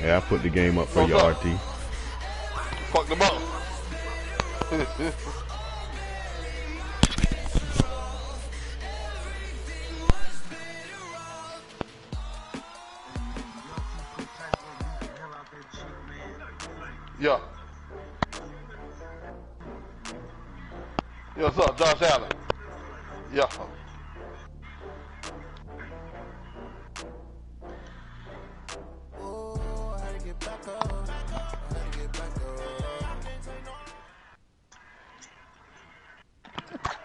Yeah, I put the game up for you, RT. Fuck them up. Yeah. Yo, what's up, Josh Allen? Yeah.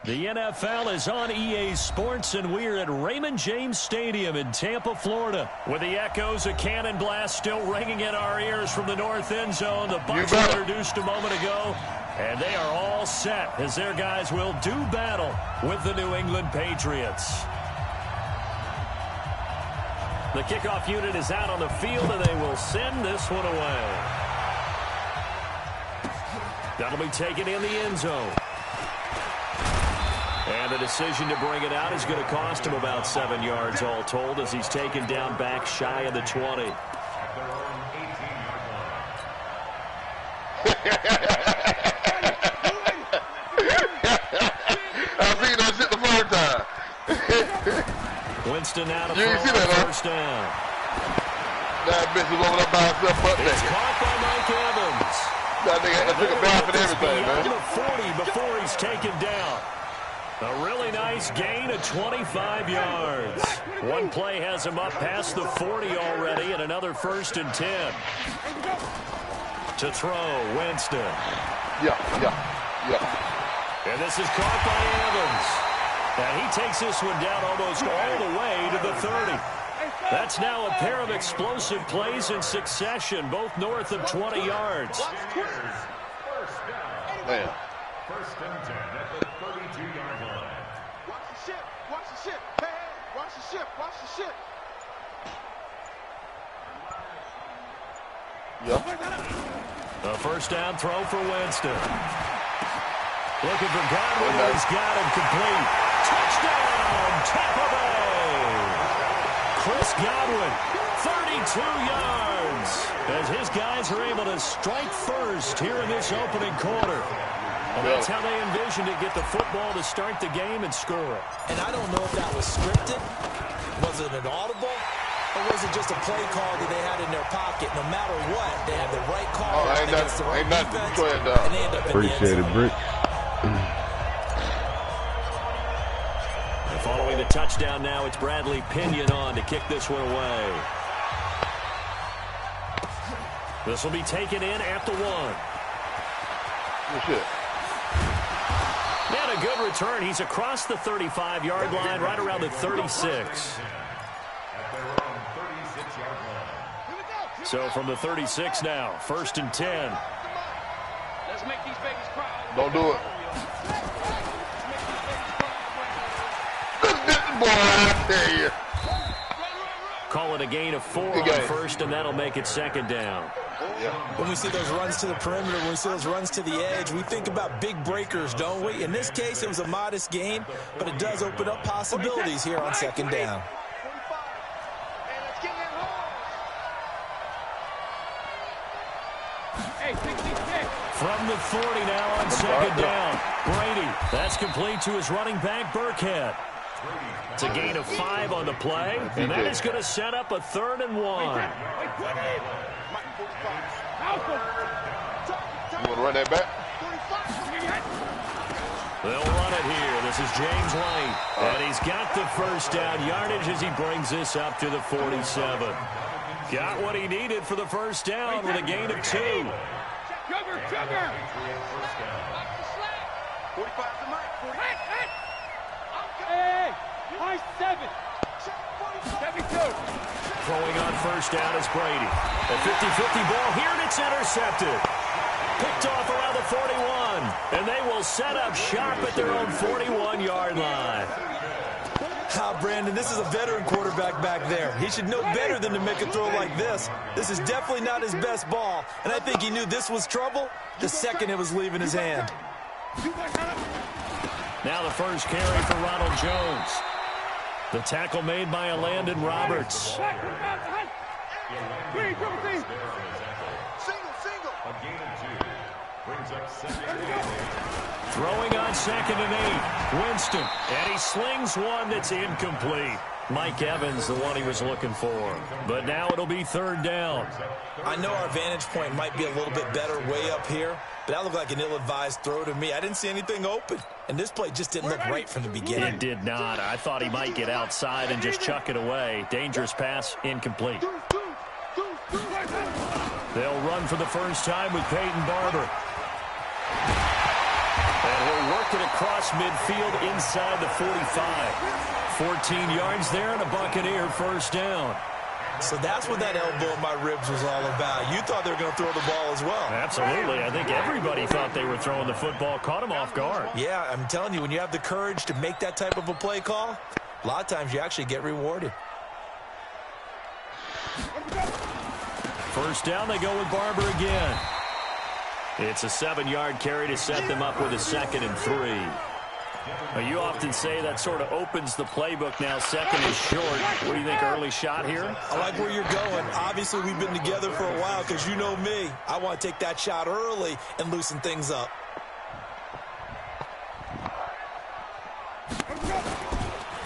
The NFL is on EA Sports, and we're at Raymond James Stadium in Tampa, Florida, with the echoes of cannon blast still ringing in our ears from the north end zone. The Bucs were introduced a moment ago, and they are all set as their guys will do battle with the New England Patriots. The kickoff unit is out on the field, and they will send this one away. That'll be taken in the end zone. And the decision to bring it out is going to cost him about 7 yards all told as he's taken down back shy of the 20. I seen that shit the first time. Winston out of first down. That bitch was over there by herself butt naked. It's caught by Mike Evans. That nigga took a bath and everything, man. The 40 before he's taken down. A really nice gain of 25 yards. One play has him up past the 40 already, and another 1st and 10. To throw, Winston. Yeah. And this is caught by Evans. And he takes this one down almost all the way to the 30. That's now a pair of explosive plays in succession, both north of 20 yards. Man. 1st and 10 at the 32-yard line. Watch the ship. Watch the ship. Hey, watch the ship. Watch the ship. Yep. A 1st down throw for Winston. Looking for Godwin. He's got him complete. Touchdown, Tampa Bay. Chris Godwin, 32 yards. As his guys are able to strike first here in this opening quarter. And that's how they envisioned it, get the football to start the game and score it. And I don't know if that was scripted. Was it an audible? Or was it just a play call that they had in their pocket? No matter what, they had the right call against the right defense. And they end up Appreciate it, Brick. Following the touchdown now, it's Bradley Pinion on to kick this one away. This will be taken in at the 1. Good shit. And a good return. He's across the 35-yard line, right around the 36. So from the 36 now, 1st and 10. Let's make these babies cry. Don't do it. Boy, I tell you. Call it a gain of 4 on 1st, and that'll make it 2nd down. Yeah. When we see those runs to the perimeter, when we see those runs to the edge, we think about big breakers, don't we? In this case, it was a modest gain, but it does open up possibilities here on 2nd down. From the 40 now on 2nd down. Brady, that's complete to his running back, Burkhead. It's a gain of 5 on the play, and that is going to set up a 3rd and 1. You want to run that back? They'll run it here. This is James White, and he's got the 1st down yardage as he brings this up to the 47. Got what he needed for the 1st down with a gain of 2. Sugar! 45 to Mike. Hey! High 7. 72. Throwing on 1st down is Brady. A 50-50 ball here, and it's intercepted. Picked off around the 41, and they will set up shop at their own 41-yard line. Brandon, this is a veteran quarterback back there. He should know better than to make a throw like this. This is definitely not his best ball, and I think he knew this was trouble the second it was leaving his hand. Now the 1st carry for Ronald Jones. The tackle made by Landon Roberts. Single. A gain of 2. Brings up 2nd and 8. Throwing on 2nd and 8. Winston. And he slings one that's incomplete. Mike Evans, the one he was looking for. But now it'll be 3rd down. I know our vantage point might be a little bit better way up here, but that looked like an ill-advised throw to me. I didn't see anything open, and this play just didn't look right from the beginning. It did not. I thought he might get outside and just chuck it away. Dangerous pass, incomplete. They'll run for the first time with Peyton Barber. And he'll work it across midfield inside the 45. 14 yards there and a Buccaneer first down. So that's what that elbow in my ribs was all about. You thought they were going to throw the ball as well. Absolutely. I think everybody thought they were throwing the football. Caught him off guard. Yeah, I'm telling you, when you have the courage to make that type of a play call, a lot of times you actually get rewarded. First down, they go with Barber again. It's a 7-yard carry to set them up with a 2nd and 3. Well, you often say that sort of opens the playbook now. 2nd is short. What do you think, early shot here? I like where you're going. Obviously, we've been together for a while because you know me. I want to take that shot early and loosen things up.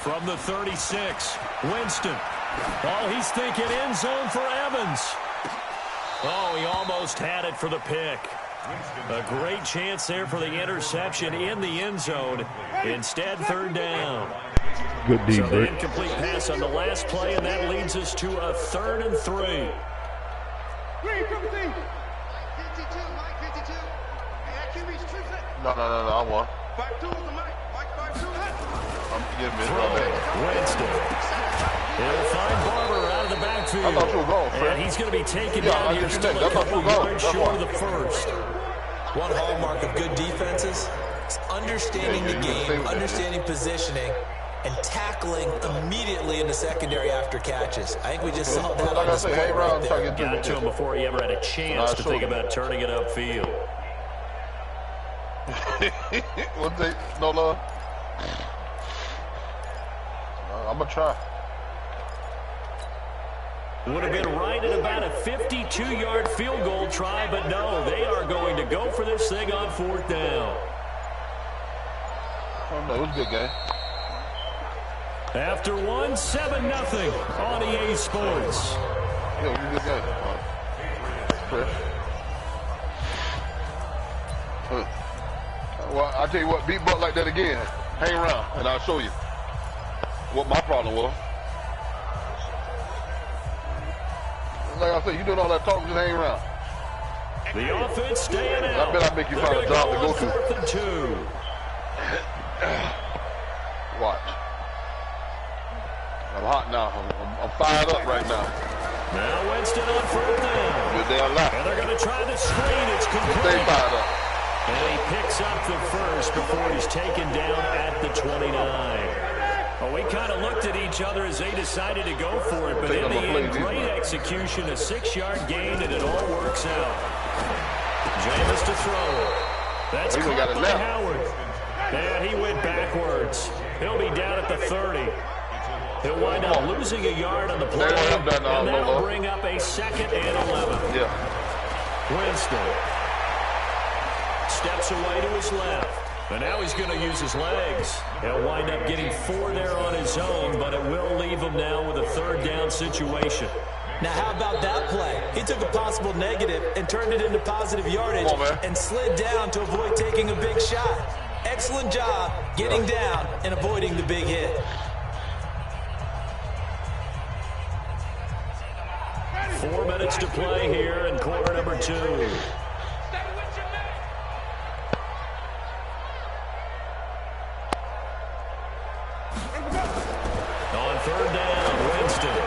From the 36, Winston. Oh, he's thinking end zone for Evans. Oh, he almost had it for the pick. A great chance there for the interception in the end zone. Instead, 3rd down. Good D, So the Britt. incomplete pass on the last play, and that leads us to a 3rd and 3. 52, Mike 52. Hey, QB's true set. No, I won. 5-2 is the Mike. Mike 5-2. I'm giving it. Winston. He'll find Barber out of the backfield. I thought you were going, Fred. And he's going to be taken Yeah, down I here get you still next. a I thought couple you were going. yards That's short why. of the first. One hallmark of good defenses is understanding the game, understanding positioning, and tackling immediately in the secondary after catches. I think we just saw that on display right there. Got to him before he ever had a chance to think about turning it upfield. What they? No love. I'm gonna try. Would have been right at about a 52-yard field goal try, but no, they are going to go for this thing on 4th down. Oh no, it was a good game. After one, 7-0 on EA Sports. Yeah, it was a good game. Fresh. Well, I'll tell you what, beat Buck like that again. Hang around, and I'll show you what my problem was. Like I said, you doing all that talking, just hang around. The offense staying out. I bet I make you find a job to go to. 4th and 2. Watch. I'm hot now. I'm fired up right now. Now Winston on 4th down. Good damn lot. And they're going to try the screen. It's Stay complete. fired up. And he picks up the first before he's taken down at the 29. Well, we kind of looked at each other as they decided to go for it, but in the end, great execution, a 6-yard gain, and it all works out. Jameis to throw. That's caught by Howard. And he went backwards. He'll be down at the 30. He'll wind up losing a yard on the play, and that'll bring up a 2nd and 11. Yeah. Winston steps away to his left. And now he's going to use his legs. He'll wind up getting 4 there on his own, but it will leave him now with a 3rd down situation. Now, how about that play? He took a possible negative and turned it into positive yardage and slid down to avoid taking a big shot. Excellent job getting down and avoiding the big hit. Four minutes to play here in quarter number 2. On 3rd down, Winston.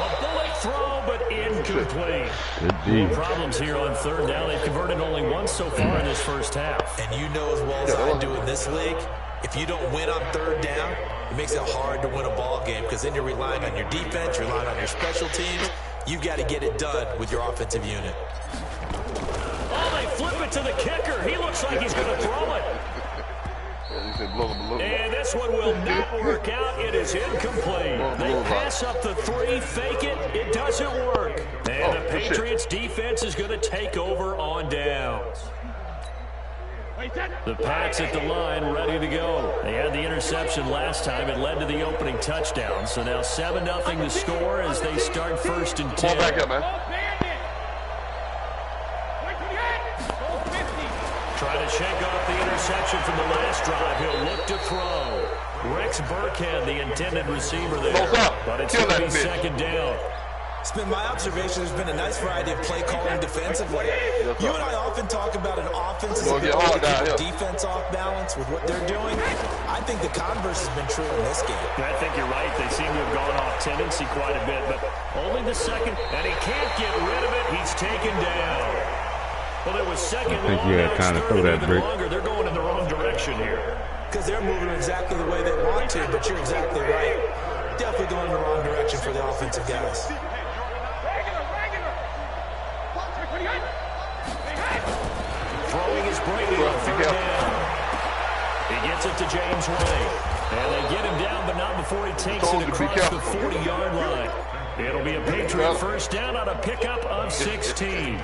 A bullet throw, but incomplete. No problems here on 3rd down. They've converted only once so far in this first half. And you know as well as I do in this league, if you don't win on 3rd down, it makes it hard to win a ball game because then you're relying on your defense, you're relying on your special teams. You've got to get it done with your offensive unit. Oh, they flip it to the kicker. He looks like he's going to throw it. And this one will not work out. It is incomplete. They pass up the 3, fake it, It doesn't work. And the Patriots defense is going to take over on downs. The Pats at the line, ready to go. They had the interception last time. It led to the opening touchdown. So now 7-0 the score as they start 1st and 10. Come on back up, man. Trying to shake off the interception from the last drive. He'll look to throw. Rex Burkhead, the intended receiver there. But it's going to be 2nd down. It's been my observation. There's been a nice variety of play calling defensively. You and I often talk about an offense as a bit to keep defense off balance with what they're doing. I think the converse has been true in this game. I think you're right. They seem to have gone off tendency quite a bit, but only the second, and he can't get rid of it. He's taken down. Well, it was second. I think you had kind of throw that brick. They're going in the wrong direction here. Because they're moving exactly the way they want to, but you're exactly right. Definitely going in the wrong direction for the offensive guys. Throwing is Brady on 3rd down. He gets it to James White. And they get him down, but not before he takes it across the 40-yard line. It'll be a Patriot 1st down on a pickup of 16.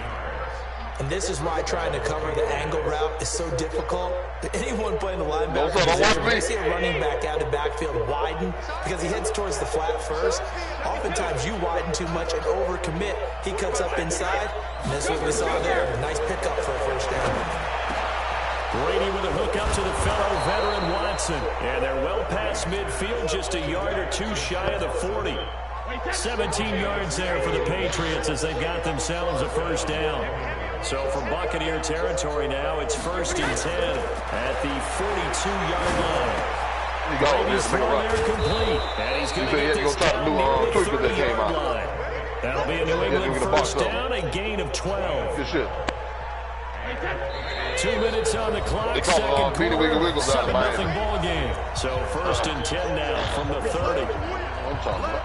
And this is why trying to cover the angle route is so difficult. Anyone playing the linebacker position, when they see a running back out of backfield widen because he heads towards the flat first, oftentimes you widen too much and overcommit. He cuts up inside, and that's what we saw there. A nice pickup for a 1st down. Brady with a hook up to the fellow veteran Watson. And they're well past midfield, just a yard or two shy of the 40. 17 yards there for the Patriots as they've got themselves a 1st down. So from Buccaneer territory now, it's 1st and 10 at the 42-yard line. Brady's thrown there complete. And he's going to get this down near the 30-yard line. That'll be a New England 1st down, a gain of 12. Good shit. 2 minutes on the clock, second quarter, 7-0 ball game. So 1st and 10 now from the 30. I'm talking about.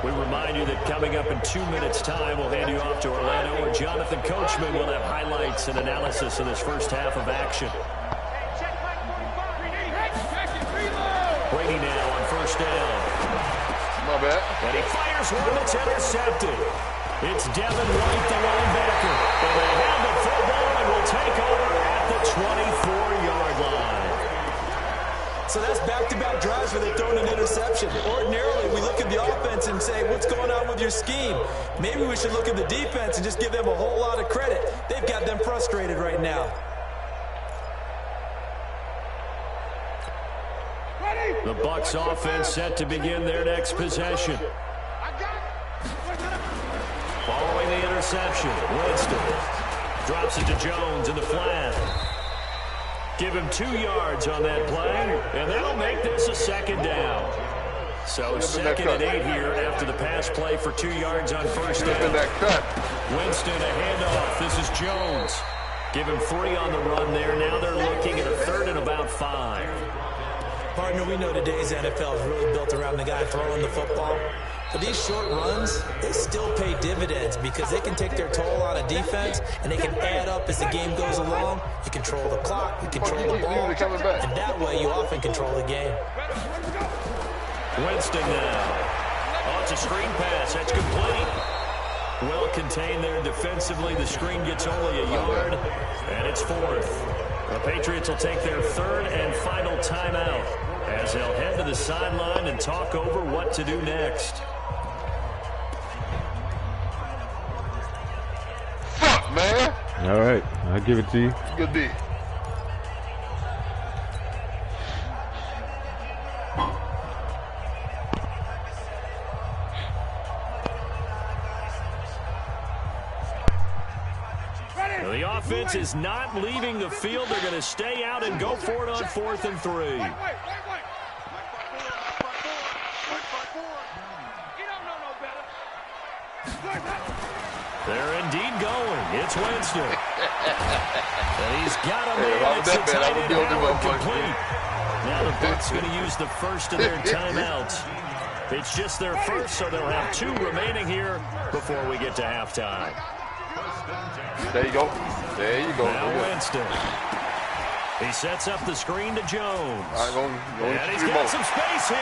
We remind you that coming up in 2 minutes' time, we'll hand you off to Orlando, where Jonathan Coachman will have highlights and analysis of this 1st half of action. Brady now on 1st down. My bad. And he fires one that's intercepted. It's Devin White, the linebacker. And they have the football and will take over at the 24-yard line. So that's back-to-back drives where they're throwing an interception. Ordinarily, we look at the offense and say, what's going on with your scheme? Maybe we should look at the defense and just give them a whole lot of credit. They've got them frustrated right now. The Bucs offense set to begin their next possession. Following the interception, Winston drops it to Jones in the flat. Give him 2 yards on that play, and that'll make this a 2nd down. So 2nd and 8 here after the pass play for 2 yards on 1st down. Winston, a handoff. This is Jones. Give him 3 on the run there. Now they're looking at a 3rd and about 5. Partner, we know today's NFL is really built around the guy throwing the football. But these short runs, they still pay dividends because they can take their toll on a defense and they can add up as the game goes along. You control the clock, you control the ball, and that way you often control the game. Winston now. Oh, it's a screen pass. That's complete. Well contained there defensively. The screen gets only a yard, and it's 4th. The Patriots will take their 3rd and final timeout as they'll head to the sideline and talk over what to do next. Fuck, man. All right, I'll give it to you. Good D. The offense is not leaving the field. They're going to stay out and go for it on 4th and 3. They're indeed going. It's Winston. And he's got a man. It's a tight end Howard complete. Now the Bucs going to use the first of their timeouts. It's just their first, so they'll have 2 remaining here before we get to halftime. There you go. There you go. Now Winston. He sets up the screen to Jones. And he's got some space here.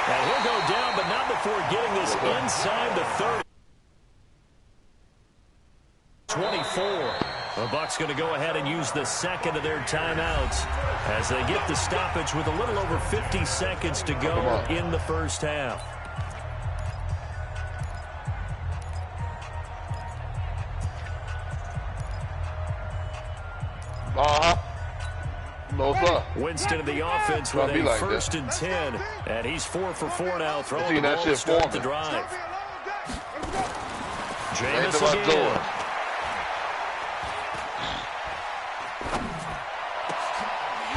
And he'll go down, but not before getting this inside the 30. 24. The Bucs going to go ahead and use the second of their timeouts as they get the stoppage with a little over 50 seconds to go in the first half. No, sir. Winston of the offense with a like 1st and 10. And he's 4 for 4 now, throwing the ball to start the drive. Jameis again.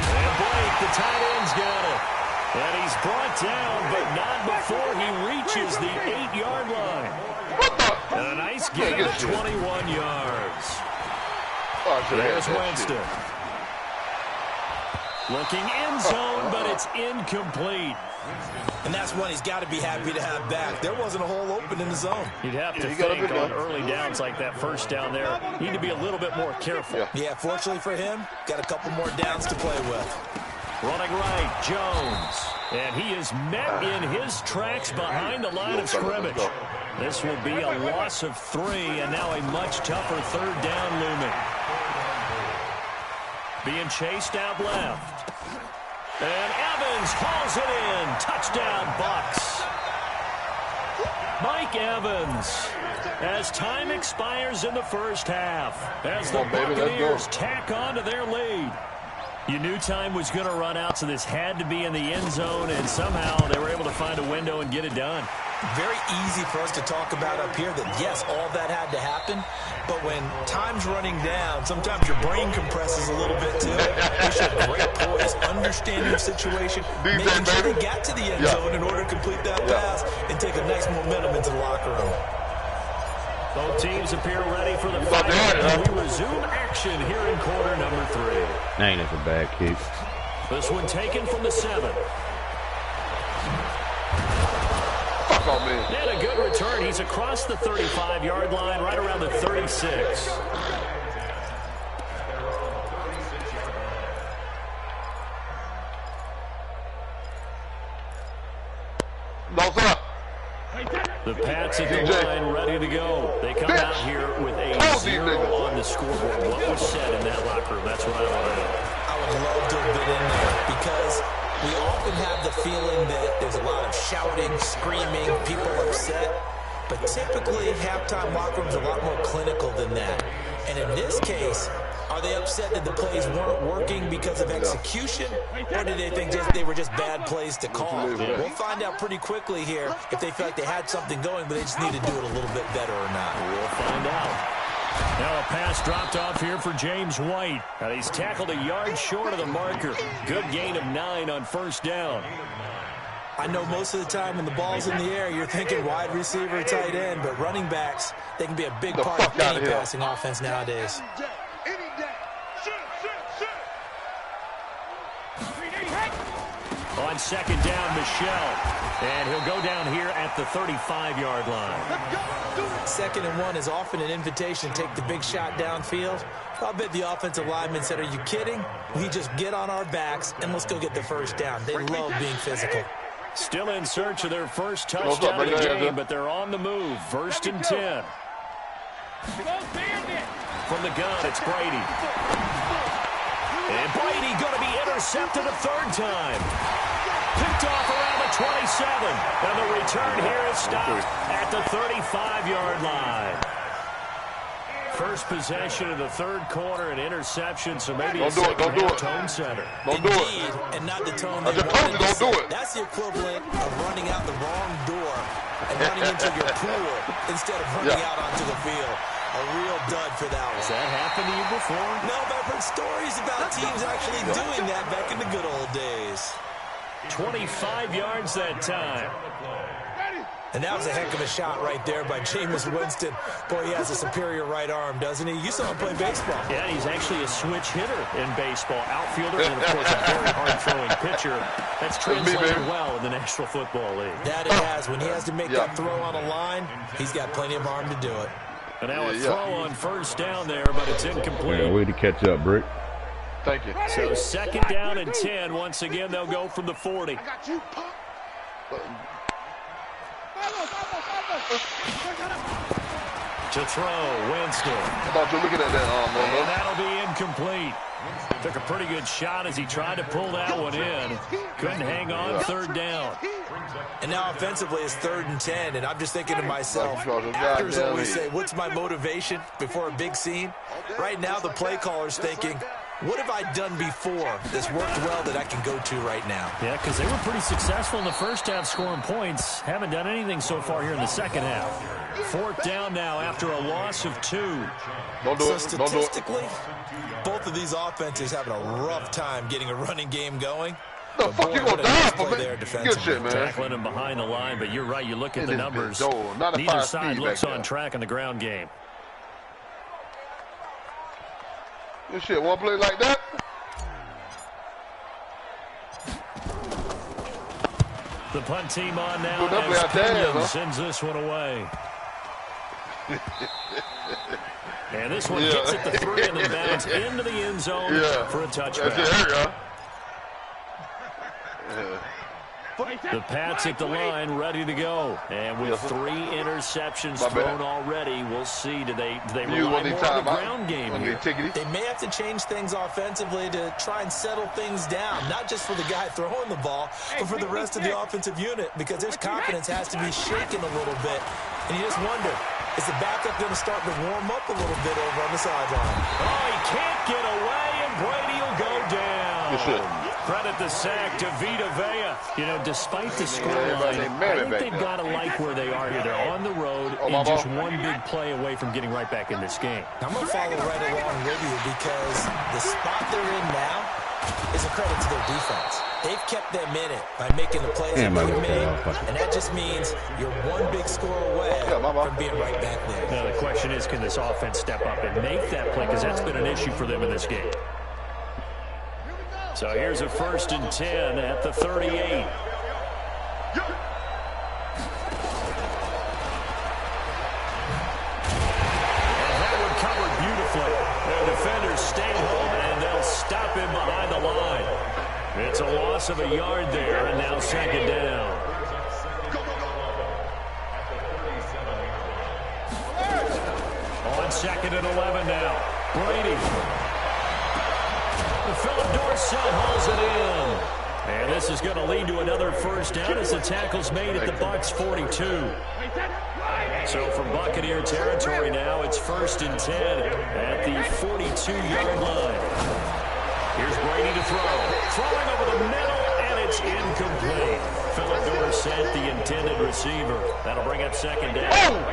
And Blake, the tight end's got it. And he's brought down, but not before he reaches the 8-yard line. And a nice gain of 21 yards. There's Winston. Looking end zone, but it's incomplete. And that's one he's got to be happy to have back. There wasn't a hole open in the zone. You'd have to think on early downs like that first down there, you need to be a little bit more careful. Yeah, fortunately for him, got a couple more downs to play with. Running right, Jones. And he is met in his tracks behind the line of scrimmage. This will be a loss of 3, and now a much tougher 3rd down looming. Being chased out left. And Evans hauls it in. Touchdown, Bucs. Mike Evans, as time expires in the first half, as the Buccaneers tack on to their lead. You knew time was going to run out, so this had to be in the end zone, and somehow they were able to find a window and get it done. Very easy for us to talk about up here that, yes, all that had to happen, but when time's running down, sometimes your brain compresses a little bit too. They showed great poise, understanding the situation, making sure they got to the end zone in order to complete that pass and take a nice momentum into the locker room. Both teams appear ready for the fight, and we resume action here in quarter number 3. Dang, that's a bad kick. This one taken from the 7. And a good return. He's across the 35-yard line, right around the 36. No, sir. The Pats at the line, ready to go. They come out here with a 0 on the scoreboard. What was said in that locker room? That's what I want to know. I would love to have been in there because we often have the feeling that there's a lot of shouting, screaming, people upset. But typically, halftime locker rooms are a lot more clinical than that. And in this case, are they upset that the plays weren't working because of execution? Or did they think they were just bad plays to call? We'll find out pretty quickly here if they feel like they had something going, but they just need to do it a little bit better or not. We'll find out. Now a pass dropped off here for James White. And he's tackled a yard short of the marker. Good gain of 9 on 1st down. I know most of the time when the ball's in the air, you're thinking wide receiver, tight end, but running backs, they can be a big part of any passing offense nowadays. On 2nd down, Michelle. And he'll go down here at the 35-yard line. 2nd and 1 is often an invitation to take the big shot downfield. I'll bet the offensive lineman said, are you kidding? We just get on our backs and let's go get the 1st down. They love being physical. Still in search of their first touchdown of the game, but they're on the move. 1st and 10. From the gun, it's Brady. And Brady going to be intercepted a 3rd time. Picked off around the 27. And the return here is stopped at the 35-yard line. First possession of the 3rd quarter, an interception, so maybe a second-half tone setter. Indeed, and not the tone they wanted to set. That's the equivalent of running out the wrong door and running into your pool instead of running out onto the field. A real dud for that one. Has that happened to you before? No, but I've heard stories about teams actually doing that back in the good old days. 25 yards that time. And that was a heck of a shot right there by Jameis Winston. Boy, he has a superior right arm, doesn't he? You saw him play baseball. Yeah, he's actually a switch hitter in baseball. Outfielder and, of course, a very hard-throwing pitcher. That's translated well in the National Football League. That it has. When he has to make that throw on a line, he's got plenty of arm to do it. And now a throw on 1st down there, but it's incomplete. Yeah, way to catch up, Brick. Thank you. So second down and 10. Once again, they'll go from the 40. I got you, punk. To throw, Winston. I thought you were looking at that, And that'll be incomplete. Took a pretty good shot as he tried to pull that one in. Couldn't hang on, third down. And now offensively it's 3rd and 10, and I'm just thinking to myself, actors always say, what's my motivation before a big scene? Right now the play caller's thinking, what have I done before that's worked well that I can go to right now? Yeah, because they were pretty successful in the first half scoring points. Haven't done anything so far here in the second half. 4th down now after a loss of 2. Don't do So it. statistically, both of these offenses having a rough time getting a running game going. The fuck you gonna die for, man? There Good defensively. shit, man. Tackling him behind the line, but you're right. You look at the numbers. Not a Neither 5 side speed looks back on there. track in the ground game. Good shit. One play like that? The punt team on now Good play as out there, Pinion huh? sends this one away. And this one hits at the 3 and then bounds into the end zone for a touchback. That's it, yeah. The Pats at the line, ready to go. And with 3 interceptions thrown already, we'll see. Do they rely more on the ground game here? They may have to change things offensively to try and settle things down, not just for the guy throwing the ball, but for the rest of the offensive unit, because their confidence has to be shaken a little bit. And you just wonder, is the backup going to start to warm up a little bit over on the sideline? Oh, he can't get away, and Brady will go down. Good shit. Credit the sack to Vita Vea. You know, despite the scoreline, I think they've got to like where they are here. They're on the road and just one big play away from getting right back in this game. I'm going to follow right along with you because the spot they're in now is a credit to their defense. They've kept them in it by making the plays that they made, and that just means you're one big score away from being right back there. Now, the question is, can this offense step up and make that play? Because that's been an issue for them in this game. So here's a 1st and 10 at the 38. And that one covered beautifully. Their defenders stay home, and they'll stop him behind the line. It's a loss of a yard there, and now 2nd down. On 2nd and 11 now. Brady. Philip Dorsett hauls it in. And this is going to lead to another 1st down as the tackle's made at the Bucs 42. So from Buccaneer territory now, it's 1st and 10 at the 42-yard line. Here's Brady to throw. Throwing over the middle, and it's incomplete. Philip Dorsett, the intended receiver. That'll bring up 2nd down.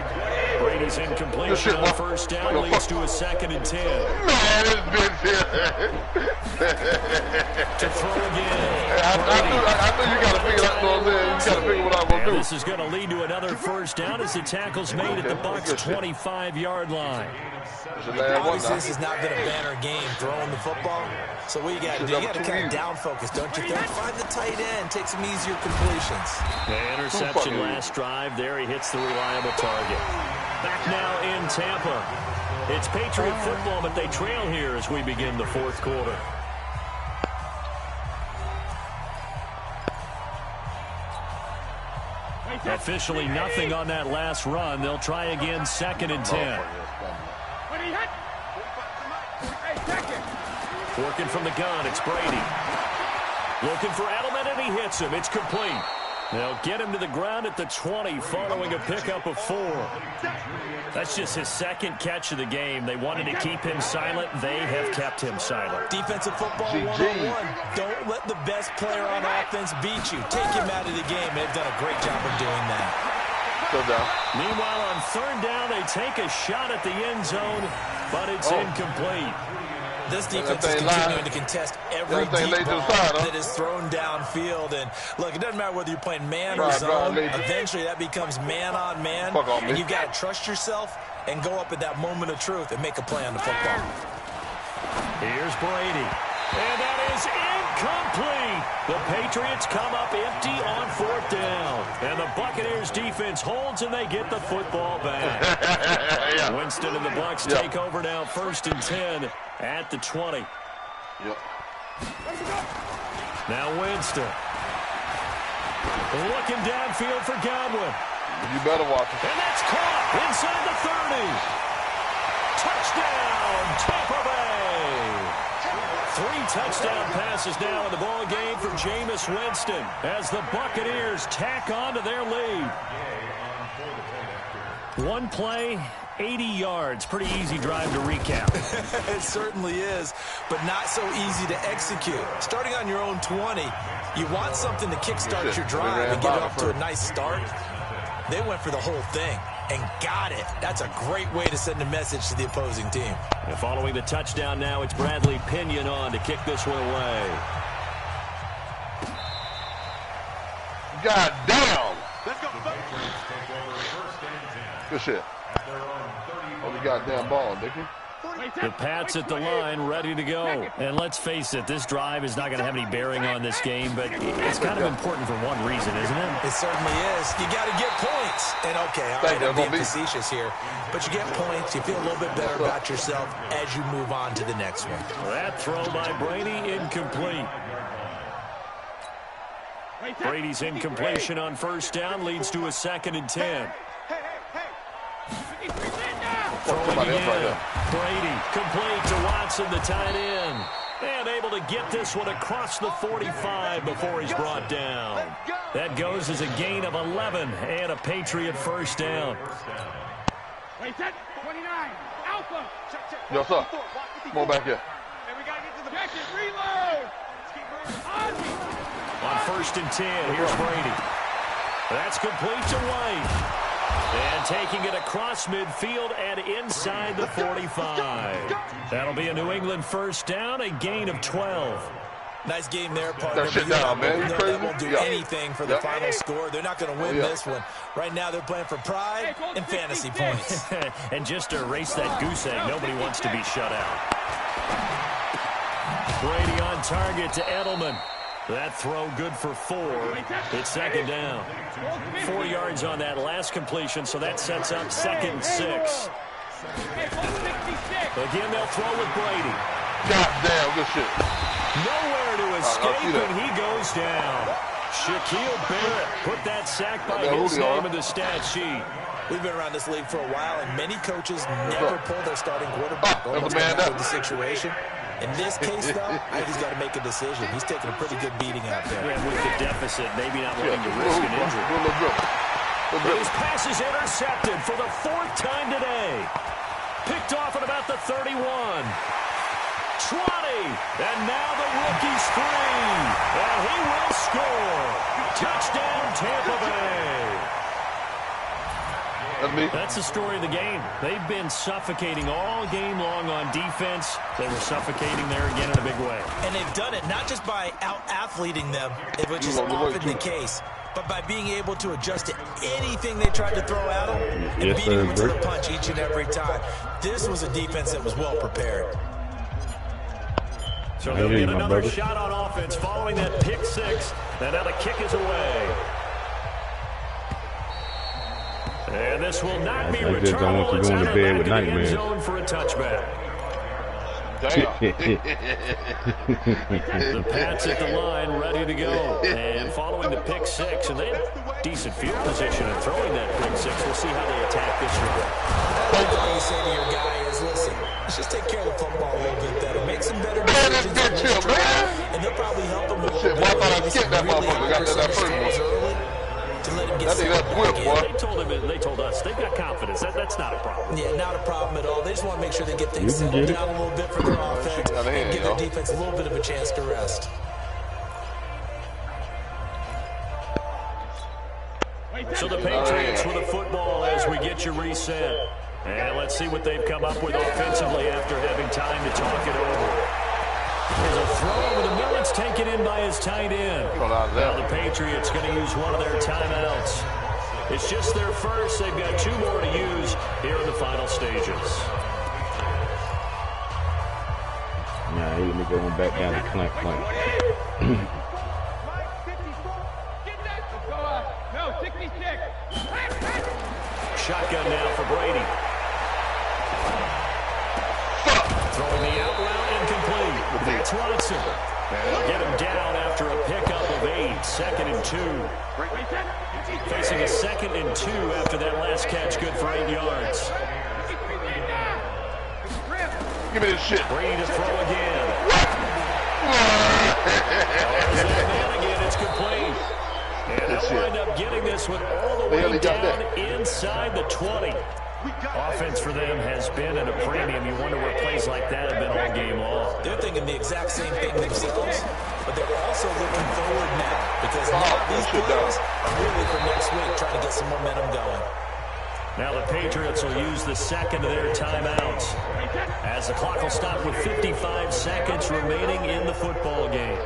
Brady's incompletion on 1st down leads to a 2nd and 10. Man, this bitch here. To throw again. I knew you got to figure out what I'm saying. You got to figure what I'm going to do. This is going to lead to another 1st down as the tackle's made at the Bucs 25-yard line. Obviously, this has not been a banner game throwing the football. So what you got to do, you got to kind of down focus, don't you think? Find the tight end, take some easier completions. The interception last drive. There he hits the reliable target. Back now in Tampa. It's Patriot football, but they trail here as we begin the 4th quarter. Officially nothing on that last run. They'll try again 2nd and 10. Working from the gun, it's Brady. Looking for Edelman, and he hits him. It's complete. They'll get him to the ground at the 20 following a pickup of 4. That's just his 2nd catch of the game. They wanted to keep him silent. They have kept him silent. Defensive football 1-on-1. Don't let the best player on offense beat you. Take him out of the game. They've done a great job of doing that. Meanwhile, on 3rd down, they take a shot at the end zone, but it's incomplete. This defense is continuing to contest every deep ball that is thrown downfield. And, look, it doesn't matter whether you're playing man or zone. Eventually, that becomes man-on-man. And you've got to trust yourself and go up at that moment of truth and make a play on the football. Here's Brady. And that is incomplete. The Patriots come up empty on 4th down. And the Buccaneers defense holds, and they get the football back. Winston and the Bucs take over now 1st and 10 at the 20. Yep. Now Winston. Looking downfield for Godwin. You better watch it. And that's caught inside the 30. Touchdown, Tampa Bay. 3 touchdown passes now in the ball game for Jameis Winston as the Buccaneers tack on to their lead. One play, 80 yards. Pretty easy drive to recap. It certainly is, but not so easy to execute. Starting on your own 20, you want something to kickstart your drive and get it off to a nice start. They went for the whole thing and got it. That's a great way to send a message to the opposing team. And following the touchdown now, it's Bradley Pinion on to kick this one away. God damn. Good shit. Oh, the goddamn ball, Dickie. The Pats at the line, ready to go. And let's face it, this drive is not going to have any bearing on this game, but it's kind of important for one reason, isn't it? It certainly is. You got to get points. And, okay, all right, I'm being facetious here, but you get points, you feel a little bit better about yourself as you move on to the next one. That throw by Brady, incomplete. Brady's incompletion on first down leads to a 2nd and 10. Throwing again. Brady complete to Watson, the tight end. And able to get this one across the 45 before he's brought down. That goes as a gain of 11 and a Patriot first down. Wait, set. 29. Alpha. Yo, sir. Come on back here. And we got to get to the back and reload. On 1st and 10, here's Brady. That's complete to White. And taking it across midfield and inside the 45. That'll be a New England first down, a gain of 12. Nice game there, partner. That shit down, man. You crazy? That won't do anything for the final score. They're not going to win this one. Right now, they're playing for pride and fantasy points. And just to erase that goose egg, nobody wants to be shut out. Brady on target to Edelman. That throw good for 4. It's 2nd down. 4 yards on that last completion, so that sets up 2nd and 6. Again, they'll throw with Brady. God damn, good shit. Nowhere to escape, and he goes down. Shaquille Barrett put that sack by his name in the stat sheet. We've been around this league for a while, and many coaches never pull their starting quarterback. Almost man out of the situation. In this case, though, I think he's got to make a decision. He's taking a pretty good beating out there. Yeah, with the deficit, maybe not wanting to risk an injury. His pass is intercepted for the 4th time today. Picked off at about the 31. 20. And now the rookie's free. And he will score. Touchdown, Tampa Bay. That's the story of the game. They've been suffocating all game long on defense. They were suffocating there again in a big way. And they've done it not just by out-athleting them, which is often the case, but by being able to adjust to anything they tried to throw at them and beating them to the punch each and every time. This was a defense that was well prepared. So they'll get another shot on offense following that pick 6. And now the kick is away. And this will not be returnable. Don't want you going to bed with nightmares. Zone for a touchback. The Pats at the line, ready to go. And following the pick 6, and they have decent field position in throwing that pick 6. We'll see how they attack this one. All you say to your guy is, listen, let's just take care of the football a little bit better. Make some better decisions on this drive, and they'll probably help them a little bit. To let him get set up again. They told us they've got confidence. That's not a problem. Yeah, not a problem at all. They just want to make sure they get things settled down a little bit for their offense and give their defense a little bit of a chance to rest. So the Patriots with a football as we get you reset. And let's see what they've come up with offensively after having time to talk it over. There's a throw over the middle. It's taken in by his tight end. Now the Patriots going to use one of their timeouts. It's just their first. They've got 2 more to use here in the final stages. Nah, let me go back down to clank. Shotgun now for Brady. Throwing the out route incomplete. Watson. And they'll get him down after a pickup of 8, 2nd and 2. Facing a 2nd and 2 after that last catch, good for 8 yards. Give me this shit. Brady to throw again. There's that man again. It's complete. And they'll wind up getting this one all the way down inside the 20. Offense for them has been at a premium. You wonder where plays like that have been all game long. They're thinking the exact same thing themselves, but they're also looking forward now because now these plays are really for next week, trying to get some momentum going. Now the Patriots will use the second of their timeouts as the clock will stop with 55 seconds remaining in the football game.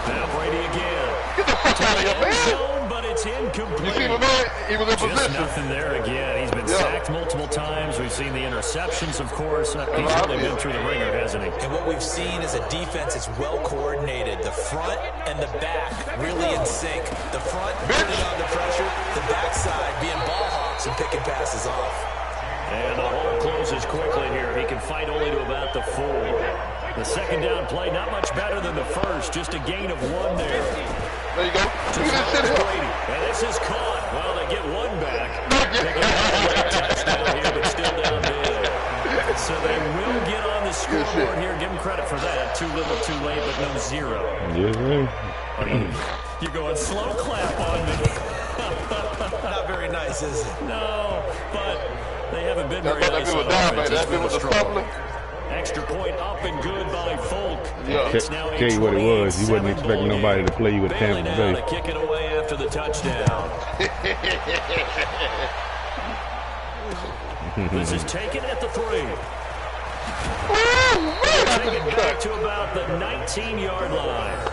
Now Brady again. Get the fuck out of here, man. Zone, but it's incomplete. You see my man? He was in Just position. nothing there again. He's been sacked multiple times. We've seen the interceptions, of course. He's really been through the ringer, hasn't he? And what we've seen is a defense that's well coordinated. The front and the back really in sync. The front putting on the pressure, the backside being ball hawks and picking passes off. And the hole closes quickly here. He can fight only to about the 4. The second down play, not much better than the first. Just a gain of 1 there. There you go. Look at this shit here. Brady. And this is caught. Well, they get 1 back. They get a touchdown here, but still down big. So they will get on the scoreboard here. Give them credit for that. Too little, too late, but no 0. Yes, sir. You're going slow clap on me. Not very nice, is it? No, but they haven't been very That nice been on was down, man. offense. That been was a stumbling. Extra point up and good by Folk. Yeah. It's now Tell you what it was. He wasn't 28-7 expecting ball nobody game. to play you with Bailey Tampa now Bay. to kick it away after the touchdown. This is taken at the 3. Take it back to about the 19-yard line.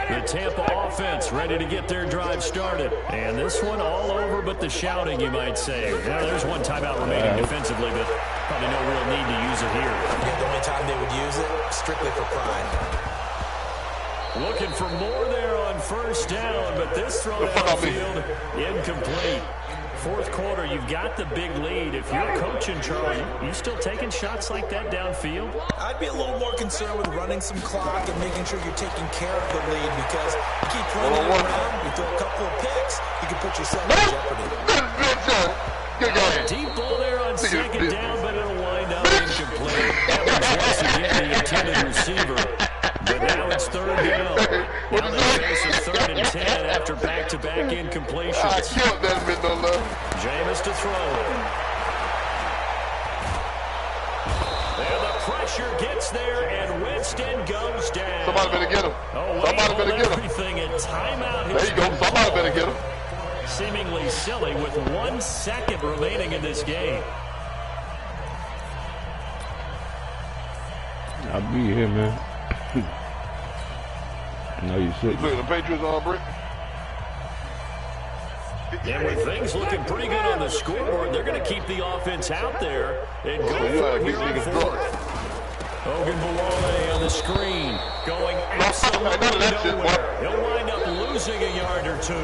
The Tampa offense ready to get their drive started. And this one all over but the shouting, you might say. Now, there's 1 timeout remaining defensively, but probably no real need to use it here. Yeah, the only time they would use it, strictly for pride. Looking for more there on first down, but this throw downfield incomplete. Fourth quarter, you've got the big lead. If you're coaching, Charlie, you still taking shots like that downfield? I'd be a little more concerned with running some clock and making sure you're taking care of the lead because you keep running it around, you throw a couple of picks, you can put yourself in jeopardy. Deep ball there on second down, but it'll wind up incomplete. Evans once again the intended receiver. But now it's 3rd down. Now they face a 3rd and 10 after back-to-back incompletions. I killed that bit, no love. Jameis to throw it. And the pressure gets there, and Winston goes down. Somebody better get him. Somebody better get him. Everything in timeout. There you go. Somebody better get him. Seemingly silly with 1 second remaining in this game. I'll be here, man. No, you shouldn't. Look at the Patriots on Brick. And with things looking pretty good on the scoreboard, they're going to keep the offense out there and go for it here on 4th. Ogunbowale on the screen, going absolutely nowhere. He'll wind up losing a yard or 2.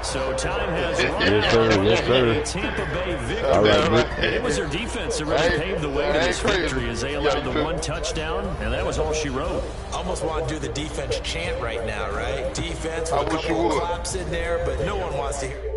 So time has run out. Yes, sir. Tampa Bay victory. All right, Rick. It was their defense that really paved the way to this victory as they allowed the 1 touchdown, and that was all she wrote. Almost want to do the defense chant right now, right? Defense I with a wish you couple of would. claps in there, but no one wants to hear.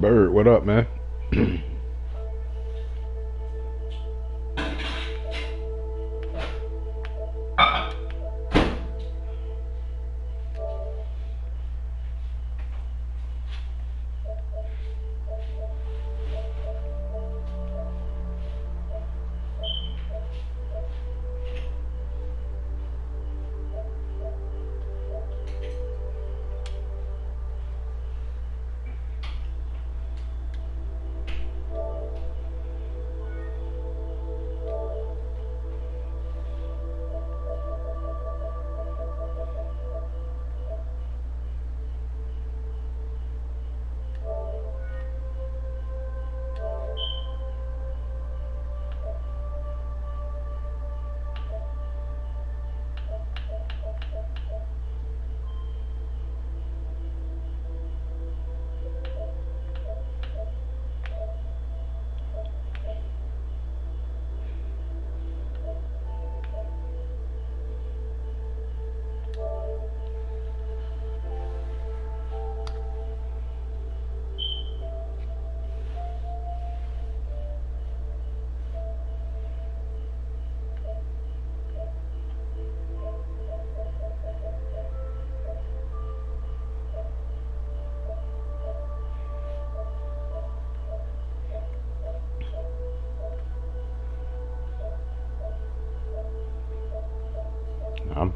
Bird, what up, man?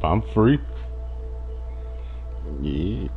I'm free. Yeah.